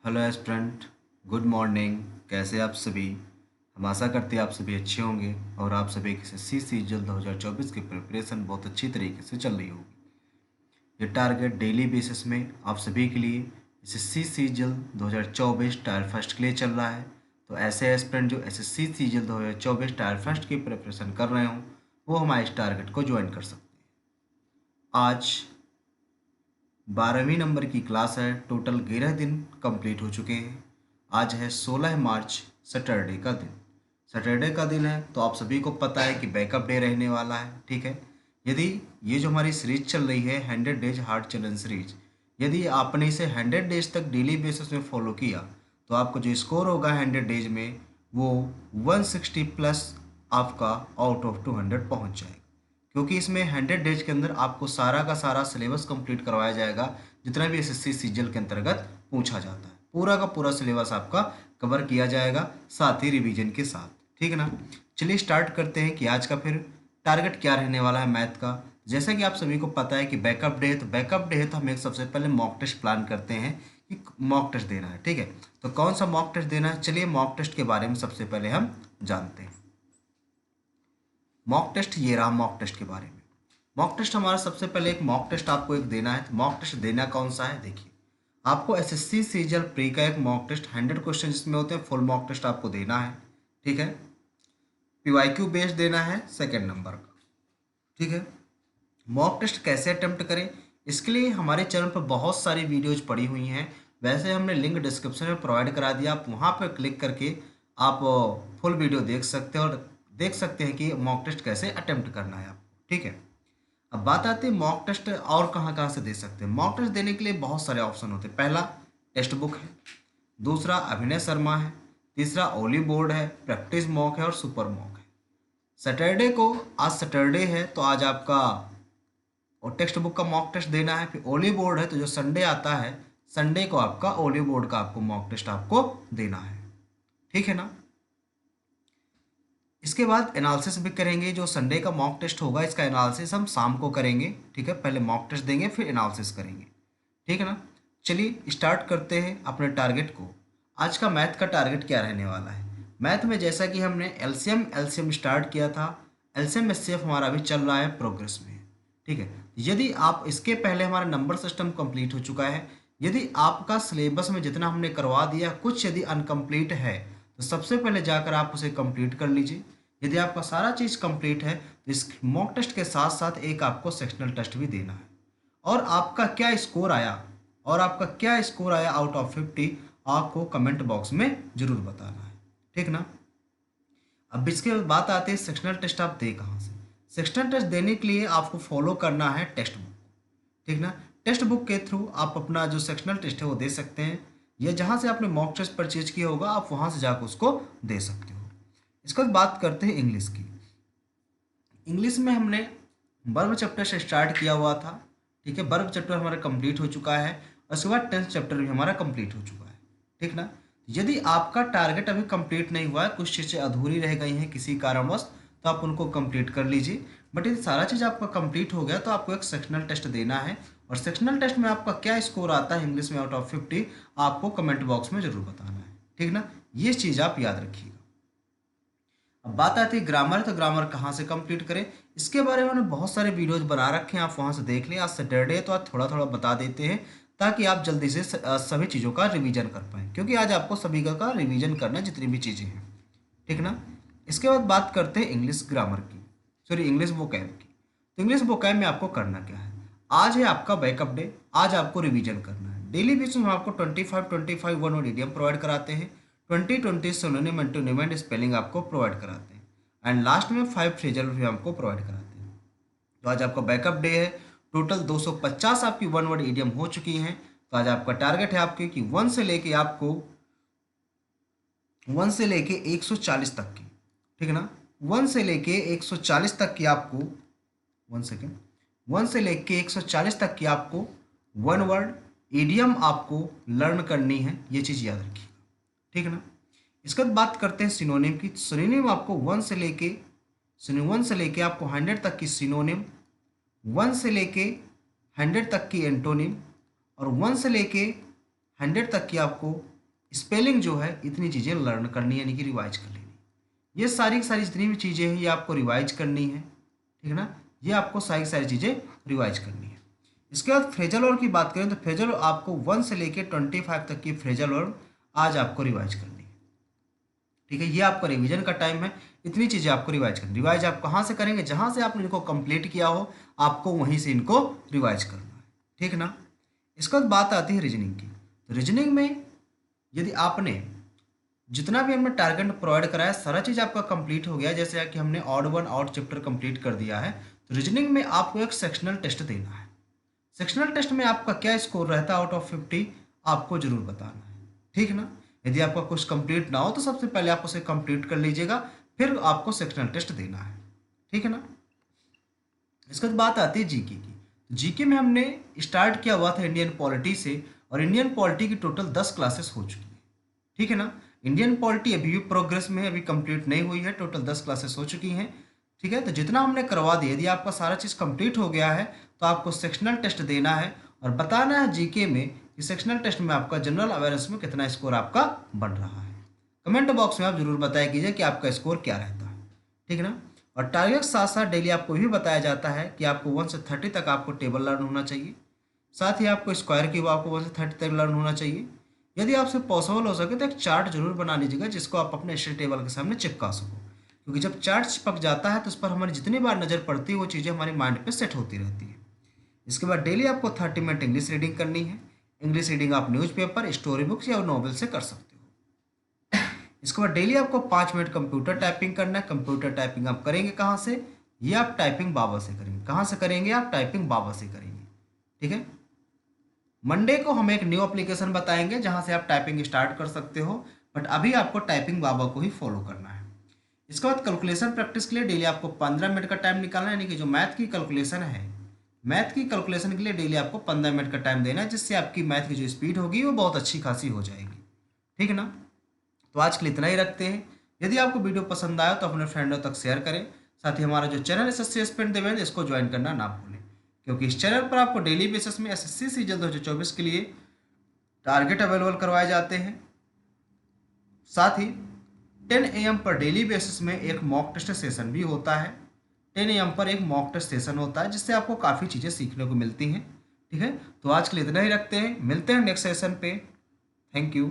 Hello aspirant. Good morning. कैसे आप सभी? हम आशा करते हैं आप सभी अच्छे होंगे और आप सभी की एसएससी सीजीएल 2024 की प्रिपरेशन बहुत अच्छी तरीके से चल रही होगी। ये टारगेट डेली बेसिस में आप सभी के लिए एसएससी सीजीएल 2024 टायर फर्स्ट के लिए चल रहा है। तो ऐसे एस्पिरेंट जो एसएससी सीजीएल 2024 टायर फर्स्ट की प्रिपरेशन कर रहे हों वो हमारे इस टारगेट को ज्वाइन कर सकते हैं। आज 12वीं नंबर की क्लास है। टोटल 11 दिन कंप्लीट हो चुके हैं। आज है 16 मार्च, सैटरडे का दिन। सैटरडे का दिन है तो आप सभी को पता है कि बैकअप डे रहने वाला है। ठीक है, यदि ये जो हमारी सीरीज चल रही है 100 डेज हार्ड चैलेंज सीरीज, यदि आपने इसे 100 डेज तक डेली बेसिस में फॉलो किया तो आपको जो स्कोर होगा 100 डेज में वो 160 प्लस आपका आउट ऑफ 200 पहुंच जाएगा। क्योंकि इसमें 100 डेज के अंदर आपको सारा का सारा सिलेबस कंप्लीट करवाया जाएगा। जितना भी एसएससी सीजीएल के अंतर्गत पूछा जाता है पूरा का पूरा सिलेबस आपका कवर किया जाएगा, साथ ही रिवीजन के साथ। ठीक है ना। चलिए स्टार्ट करते हैं कि आज का फिर टारगेट क्या रहने वाला है मैथ का। जैसा कि आप सभी को पता है कि बैकअप डे है, तो बैकअप डे है तो हम एक सबसे पहले मॉक टेस्ट प्लान करते हैं कि मॉक टेस्ट देना है। ठीक है, तो कौन सा मॉक टेस्ट देना है, चलिए मॉक टेस्ट के बारे में सबसे पहले हम जानते हैं। मॉक टेस्ट ये रहा मॉक टेस्ट के बारे में। मॉक टेस्ट हमारा सबसे पहले एक मॉक टेस्ट आपको एक देना है। तो मॉक टेस्ट देना कौन सा है, देखिए आपको एसएससी सीजीएल प्री का एक मॉक टेस्ट 100 क्वेश्चन जिसमें होते हैं, फुल मॉक टेस्ट आपको देना है। ठीक है, पीवाईक्यू बेस्ड देना है सेकंड नंबर का। ठीक है, मॉक टेस्ट कैसे अटेम्प्ट करें, इसके लिए हमारे चैनल पर बहुत सारी वीडियोज पड़ी हुई हैं। वैसे हमने लिंक डिस्क्रिप्शन में प्रोवाइड करा दिया, आप वहाँ पर क्लिक करके आप फुल वीडियो देख सकते हैं और देख सकते हैं कि मॉक टेस्ट कैसे अटेम्प्ट करना है आपको। ठीक है, अब बात आती है मॉक टेस्ट और कहाँ कहाँ से दे सकते हैं। मॉक टेस्ट देने के लिए बहुत सारे ऑप्शन होते हैं। पहला टेक्स्ट बुक है, दूसरा अभिनय शर्मा है, तीसरा ओली बोर्ड है, प्रैक्टिस मॉक है और सुपर मॉक है। सैटरडे को, आज सैटरडे है तो आज आपका और टेक्स्ट बुक का मॉक टेस्ट देना है। फिर ओली बोर्ड है तो जो संडे आता है संडे को आपका ओली बोर्ड का आपको मॉक टेस्ट आपको देना है। ठीक है ना। इसके बाद एनालिसिस भी करेंगे। जो संडे का मॉक टेस्ट होगा इसका एनालिसिस हम शाम को करेंगे। ठीक है, पहले मॉक टेस्ट देंगे फिर एनालिसिस करेंगे। ठीक है ना। चलिए स्टार्ट करते हैं अपने टारगेट को। आज का मैथ का टारगेट क्या रहने वाला है। मैथ में जैसा कि हमने एलसीएम स्टार्ट किया था, एलसीएम एचसीएफ हमारा अभी चल रहा है प्रोग्रेस में। ठीक है, यदि आप इसके पहले हमारा नंबर सिस्टम कंप्लीट हो चुका है, यदि आपका सिलेबस में जितना हमने करवा दिया कुछ यदि अनकम्प्लीट है तो सबसे पहले जाकर आप उसे कंप्लीट कर लीजिए। यदि आपका सारा चीज़ कंप्लीट है तो इस मॉक टेस्ट के साथ साथ एक आपको सेक्शनल टेस्ट भी देना है। और आपका क्या स्कोर आया, आउट ऑफ 50 आपको कमेंट बॉक्स में जरूर बताना है। ठीक ना। अब इसके बाद बात आती है सेक्शनल टेस्ट आप दे कहाँ से। सेक्शनल टेस्ट देने के लिए आपको फॉलो करना है टेक्स्ट बुक। ठीक ना, टेक्स्ट बुक के थ्रू आप अपना जो सेक्शनल टेस्ट है वो दे सकते हैं, या जहाँ से आपने मॉक टेस्ट परचेज किया होगा आप वहाँ से जाकर उसको दे सकते हो। इसके बाद बात करते हैं इंग्लिश की। इंग्लिश में हमने वर्ब चैप्टर से स्टार्ट किया हुआ था। ठीक है, वर्ब चैप्टर हमारा कंप्लीट हो चुका है और उसके बाद टेंथ चैप्टर भी हमारा कंप्लीट हो चुका है। ठीक ना। यदि आपका टारगेट अभी कंप्लीट नहीं हुआ है, कुछ चीज़ें अधूरी रह गई हैं किसी कारणवश, तो आप उनको कंप्लीट कर लीजिए। बट यदि सारा चीज़ आपका कंप्लीट हो गया तो आपको एक सेक्शनल टेस्ट देना है, और सेक्शनल टेस्ट में आपका क्या स्कोर आता है इंग्लिश में आउट ऑफ 50 आपको कमेंट बॉक्स में जरूर बताना है। ठीक ना, ये चीज़ आप याद रखिएगा। अब बात आती है ग्रामर, तो ग्रामर कहाँ से कंप्लीट करें, इसके बारे में हमने बहुत सारे वीडियोज बना रखे हैं, आप वहाँ से देख लें। आज सैटरडे है तो आज थोड़ा थोड़ा बता देते हैं ताकि आप जल्दी से सभी चीज़ों का रिवीजन कर पाएँ, क्योंकि आज आपको सभी का रिवीजन करना है जितनी भी चीज़ें हैं। ठीक ना। इसके बाद बात करते हैं इंग्लिश ग्रामर की, सॉरी इंग्लिश वोकैब की। तो इंग्लिश वोकैब में आपको करना क्या है, आज है आपका बैकअप डे, आज आपको रिवीजन करना है। डेली बेसिस में हम आपको 25 वन वर्ड इडियम प्रोवाइड कराते हैं, 20 सिनोनिम एंटोनिम एंड स्पेलिंग आपको प्रोवाइड कराते हैं, एंड लास्ट में 5 फ्रेजल भी हमको प्रोवाइड कराते हैं। तो आज आपका बैकअप डे है। टोटल 250 आपकी वन वर्ड इडियम हो चुकी हैं। तो आज आपका टारगेट है आपके कि 1 से लेके 140 तक की। ठीक है ना, 1 से लेके 140 तक की आपको, 1 सेकेंड, 1 से लेके 140 तक की आपको वन वर्ड ईडियम आपको लर्न करनी है, ये चीज़ याद रखिएगा। ठीक है ना। इसके बाद बात करते हैं सिनोनिम की। सिनोनिम आपको 1 से लेके आपको 100 तक की सिनोनिम, 1 से लेके 100 तक की एंटोनिम, और 1 से लेके 100 तक की आपको स्पेलिंग जो है इतनी चीज़ें लर्न करनी है, यानी कि रिवाइज कर लेनी। ये सारी की सारी जितनी भी चीज़ें हैं ये आपको रिवाइज करनी है, ठीक है ना। ये आपको सारी सारी चीज़ें रिवाइज करनी है। इसके बाद फ्रेजल वर्ब की बात करें तो फ्रेजल आपको 1 से लेके 25 तक की फ्रेजल वर्ब आज आपको रिवाइज करनी है, ठीक है। ये आपका रिवीजन का टाइम है, इतनी चीज़ें आपको रिवाइज करनी। रिवाइज आप कहाँ से करेंगे, जहाँ से आपने इनको कंप्लीट किया हो आपको वहीं से इनको रिवाइज करना है, ठीक ना। इसके बाद बात आती है रीजनिंग की। तो रीजनिंग में यदि आपने जितना भी हमने टारगेट प्रोवाइड कराया सारा चीज़ आपका कंप्लीट हो गया, जैसे कि हमने odd one odd chapter complete कर दिया है, तो रीजनिंग में आपको एक सेक्शनल टेस्ट देना है। सेक्शनल टेस्ट में आपका क्या स्कोर रहता है आउट ऑफ 50 आपको जरूर बताना है, ठीक ना। यदि आपका कुछ कंप्लीट ना हो तो सबसे पहले आप उसे कंप्लीट कर लीजिएगा, फिर आपको सेक्शनल टेस्ट देना है, ठीक है ना। इसके बाद बात आती है जीके की। जीके में हमने स्टार्ट किया हुआ था इंडियन पॉलिटी से, और इंडियन पॉलिटी की टोटल 10 क्लासेस हो चुकी है, ठीक है ना। इंडियन पॉलिटी अभी भी प्रोग्रेस में है, अभी कंप्लीट नहीं हुई है, टोटल 10 क्लासेस हो चुकी हैं, ठीक है। तो जितना हमने करवा दिया, यदि आपका सारा चीज़ कंप्लीट हो गया है तो आपको सेक्शनल टेस्ट देना है और बताना है जीके में कि सेक्शनल टेस्ट में आपका जनरल अवेयरनेस में कितना स्कोर आपका बन रहा है। कमेंट बॉक्स में आप जरूर बताया कीजिए कि आपका स्कोर क्या रहता है, ठीक है ना। और टारगेट साथ साथ डेली आपको भी बताया जाता है कि आपको 1 से 30 तक आपको टेबल लर्न होना चाहिए, साथ ही आपको स्क्वायर क्यूब आपको 1 से 30 तक लर्न होना चाहिए। यदि आपसे पॉसिबल हो सके तो एक चार्ट जरूर बना लीजिएगा जिसको आप अपने स्टडी टेबल के सामने चिपका सको, क्योंकि जब चार्ट चिपक जाता है तो उस पर हमारी जितनी बार नज़र पड़ती है वो चीज़ें हमारे माइंड पे सेट होती रहती है। इसके बाद डेली आपको 30 मिनट इंग्लिश रीडिंग करनी है। इंग्लिश रीडिंग आप न्यूज़पेपर, स्टोरी बुक्स या नॉवल से कर सकते हो। इसके बाद डेली आपको 5 मिनट कंप्यूटर टाइपिंग करना है। कंप्यूटर टाइपिंग आप करेंगे कहाँ से, ये आप टाइपिंग बाबा से करेंगे। कहाँ से करेंगे, आप टाइपिंग बाबा से करेंगे, ठीक है। मंडे को हम एक न्यू एप्लीकेशन बताएंगे जहाँ से आप टाइपिंग स्टार्ट कर सकते हो, बट अभी आपको टाइपिंग बाबा को ही फॉलो करना है। इसके बाद कैलकुलेशन प्रैक्टिस के लिए डेली आपको 15 मिनट का टाइम निकालना है, यानी कि जो मैथ की कैलकुलेशन है, मैथ की कैलकुलेशन के लिए डेली आपको 15 मिनट का टाइम देना है, जिससे आपकी मैथ की जो स्पीड होगी वो बहुत अच्छी खासी हो जाएगी, ठीक है ना। तो आज के लिए इतना ही रखते हैं। यदि आपको वीडियो पसंद आया तो अपने फ्रेंडों तक शेयर करें। साथ ही हमारा जो चैनल एसएससी एस्पिरेंट देवेंद्र, इसको ज्वाइन करना ना भूलें, क्योंकि इस चैनल पर आपको डेली बेसिस में एसएससी सीजन 2024 के लिए टारगेट अवेलेबल करवाए जाते हैं। साथ ही 10 AM पर डेली बेसिस में एक मॉक टेस्ट सेशन भी होता है। 10 AM पर एक मॉक टेस्ट सेशन होता है जिससे आपको काफ़ी चीज़ें सीखने को मिलती हैं, ठीक है। तो आज के लिए इतना ही रखते हैं, मिलते हैं नेक्स्ट सेशन पे। Thank you.